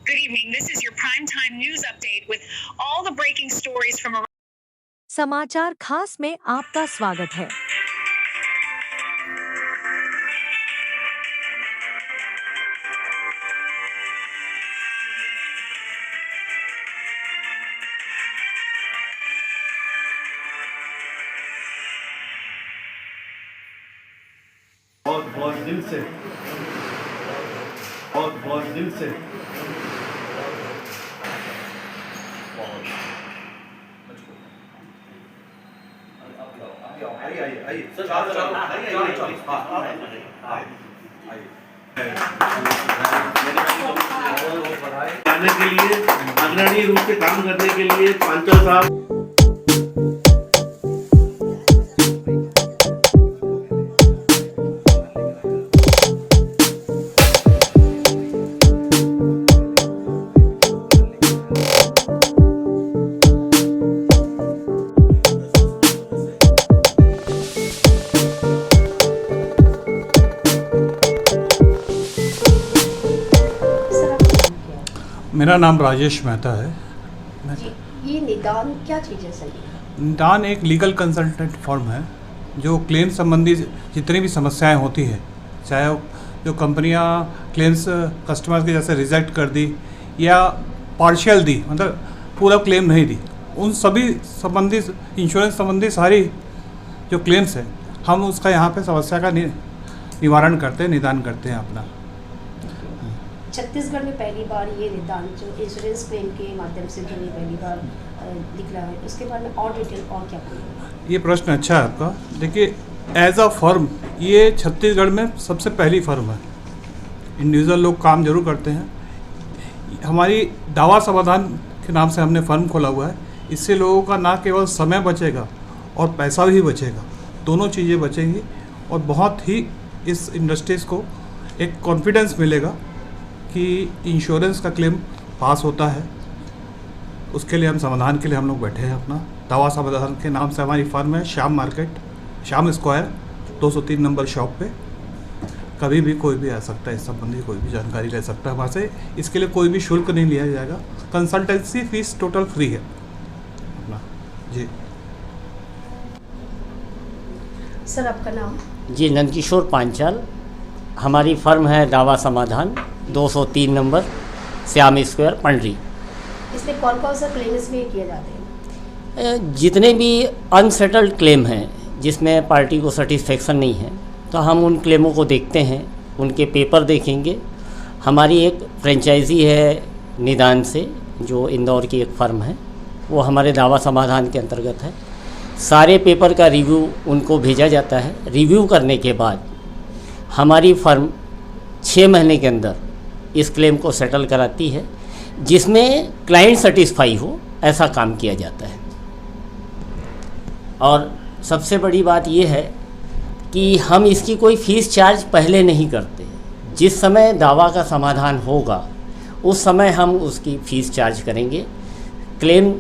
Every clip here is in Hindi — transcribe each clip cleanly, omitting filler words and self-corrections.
Good evening. This is your primetime news update with all the breaking stories from around. समाचार खास में आपका स्वागत है। बहुत दिल से बहुत दिल से आने के लिए अग्रणी रूप से काम करने के लिए पांचों साहब। मेरा नाम राजेश मेहता है। ये निदान क्या चीज़ है सर? निदान एक लीगल कंसल्टेंट फर्म है जो क्लेम संबंधी जितनी भी समस्याएं होती है, चाहे जो कंपनियां क्लेम्स कस्टमर्स के जैसे रिजेक्ट कर दी या पार्शियल दी, मतलब पूरा क्लेम नहीं दी, उन सभी संबंधी इंश्योरेंस संबंधी सारी जो क्लेम्स है, हम उसका यहाँ पे समस्या का निवारण करते हैं, निदान करते हैं अपना। छत्तीसगढ़ में पहली बार ये निदान जो इंश्योरेंस क्लेम के माध्यम से जो ये पहली बार दिख रहा है, उसके बारे में और डिटेल और क्या बोलेंगे? ये प्रश्न अच्छा है आपका। देखिए, एज अ फर्म ये छत्तीसगढ़ में सबसे पहली फर्म है। इंडिविजुअल लोग काम जरूर करते हैं। हमारी दावा समाधान के नाम से हमने फर्म खोला हुआ है। इससे लोगों का ना केवल समय बचेगा और पैसा भी बचेगा, दोनों चीज़ें बचेंगी और बहुत ही इस इंडस्ट्रीज़ को एक कॉन्फिडेंस मिलेगा कि इंश्योरेंस का क्लेम पास होता है। उसके लिए हम समाधान के लिए हम लोग बैठे हैं। अपना दावा समाधान के नाम से हमारी फर्म है, Shyam market, Shyam square 203 number shop पे। कभी भी कोई भी आ सकता है, इस संबंधी कोई भी जानकारी ले सकता है हमारे से। इसके लिए कोई भी शुल्क नहीं लिया जाएगा। कंसल्टेंसी फीस टोटल फ्री है अपना। जी सर, आपका नाम? जी, नंदकिशोर पांचाल। हमारी फर्म है दावा समाधान, 203 नंबर, श्याम स्क्वायर, पंडरी। इसमें कौन कौन सा क्लेम इसमें किए जाते हैं? जितने भी अनसेटल्ड क्लेम हैं जिसमें पार्टी को सेटिस्फेक्शन नहीं है, तो हम उन क्लेमों को देखते हैं, उनके पेपर देखेंगे। हमारी एक फ्रेंचाइजी है निदान से, जो इंदौर की एक फ़र्म है, वो हमारे दावा समाधान के अंतर्गत है। सारे पेपर का रिव्यू उनको भेजा जाता है। रिव्यू करने के बाद हमारी फर्म 6 महीने के अंदर इस क्लेम को सेटल कराती है, जिसमें क्लाइंट सेटिस्फाई हो, ऐसा काम किया जाता है। और सबसे बड़ी बात यह है कि हम इसकी कोई फ़ीस चार्ज पहले नहीं करते। जिस समय दावा का समाधान होगा उस समय हम उसकी फ़ीस चार्ज करेंगे। क्लेम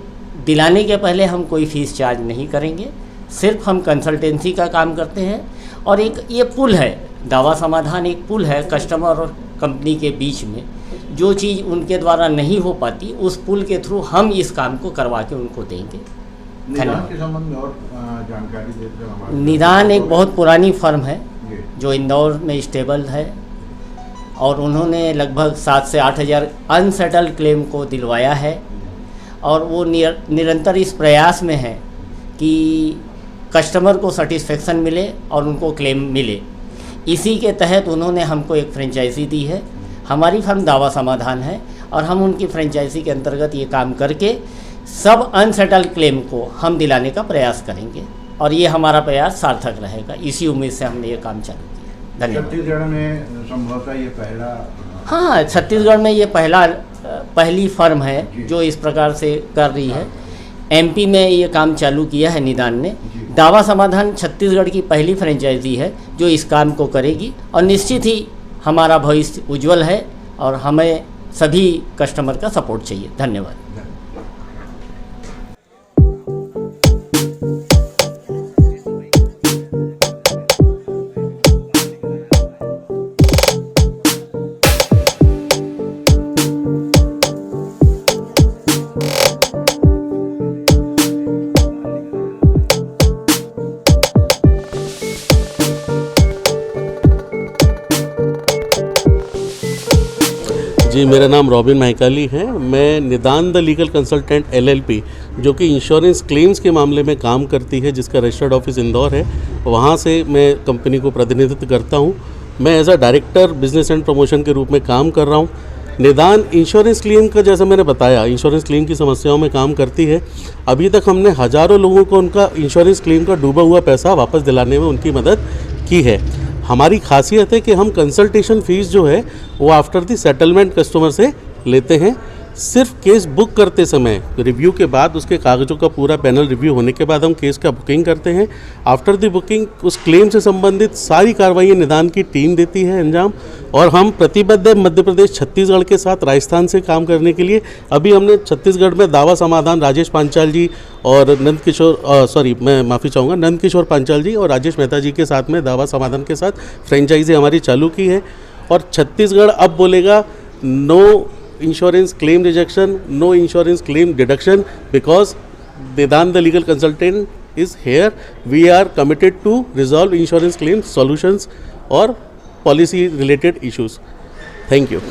दिलाने के पहले हम कोई फ़ीस चार्ज नहीं करेंगे। सिर्फ हम कंसल्टेंसी का काम करते हैं। और एक ये पुल है, दावा समाधान एक पुल है कस्टमर और कंपनी के बीच में। जो चीज़ उनके द्वारा नहीं हो पाती, उस पुल के थ्रू हम इस काम को करवा के उनको देंगे। निदान के संबंध में और जानकारी देते हैं हमारे। निदान एक बहुत पुरानी फर्म है जो इंदौर में स्टेबल है, और उन्होंने लगभग 7 से 8 हज़ार अनसेटल्ड क्लेम को दिलवाया है। और वो निरंतर इस प्रयास में है कि कस्टमर को सेटिस्फेक्शन मिले और उनको क्लेम मिले। इसी के तहत उन्होंने हमको एक फ्रेंचाइजी दी है। हमारी फर्म दावा समाधान है और हम उनकी फ्रेंचाइजी के अंतर्गत ये काम करके सब अनसेटल्ड क्लेम को हम दिलाने का प्रयास करेंगे, और ये हमारा प्रयास सार्थक रहेगा। इसी उम्मीद से हमने ये काम चालू किया। धन्यवाद। छत्तीसगढ़ में संभवतः ये पहला। हाँ, छत्तीसगढ़ में ये पहली फर्म है जो इस प्रकार से कर रही है। एमपी में ये काम चालू किया है निदान ने। दावा समाधान छत्तीसगढ़ की पहली फ्रेंचाइजी है जो इस काम को करेगी, और निश्चित ही हमारा भविष्य उज्जवल है और हमें सभी कस्टमर का सपोर्ट चाहिए। धन्यवाद। जी, मेरा नाम रॉबिन महकाली है। मैं निदान द लीगल कंसल्टेंट LLP, जो कि इंश्योरेंस क्लेम्स के मामले में काम करती है, जिसका रजिस्टर्ड ऑफिस इंदौर है, वहाँ से मैं कंपनी को प्रतिनिधित्व करता हूँ। मैं as a director business and promotion के रूप में काम कर रहा हूँ। निदान इंश्योरेंस क्लेम का, जैसा मैंने बताया, इंश्योरेंस क्लेम की समस्याओं में काम करती है। अभी तक हमने हज़ारों लोगों को उनका इंश्योरेंस क्लेम का डूबा हुआ पैसा वापस दिलाने में उनकी मदद की है। हमारी खासियत है कि हम कंसल्टेशन फ़ीस जो है वो आफ्टर द सेटलमेंट कस्टमर से लेते हैं। सिर्फ केस बुक करते समय रिव्यू के बाद, उसके कागज़ों का पूरा पैनल रिव्यू होने के बाद हम केस का बुकिंग करते हैं। आफ्टर द बुकिंग उस क्लेम से संबंधित सारी कार्रवाई निदान की टीम देती है अंजाम, और हम प्रतिबद्ध है मध्य प्रदेश, छत्तीसगढ़ के साथ राजस्थान से काम करने के लिए। अभी हमने छत्तीसगढ़ में दावा समाधान राजेश पांचाल जी और नंद किशोर पांचाल जी और राजेश मेहता जी के साथ में दावा समाधान के साथ फ्रेंचाइजी हमारी चालू की है। और छत्तीसगढ़ अब बोलेगा no insurance claim rejection, no insurance claim deduction, because Nidan the legal consultant is here. We are committed to resolve insurance claims solutions or policy related issues. Thank you.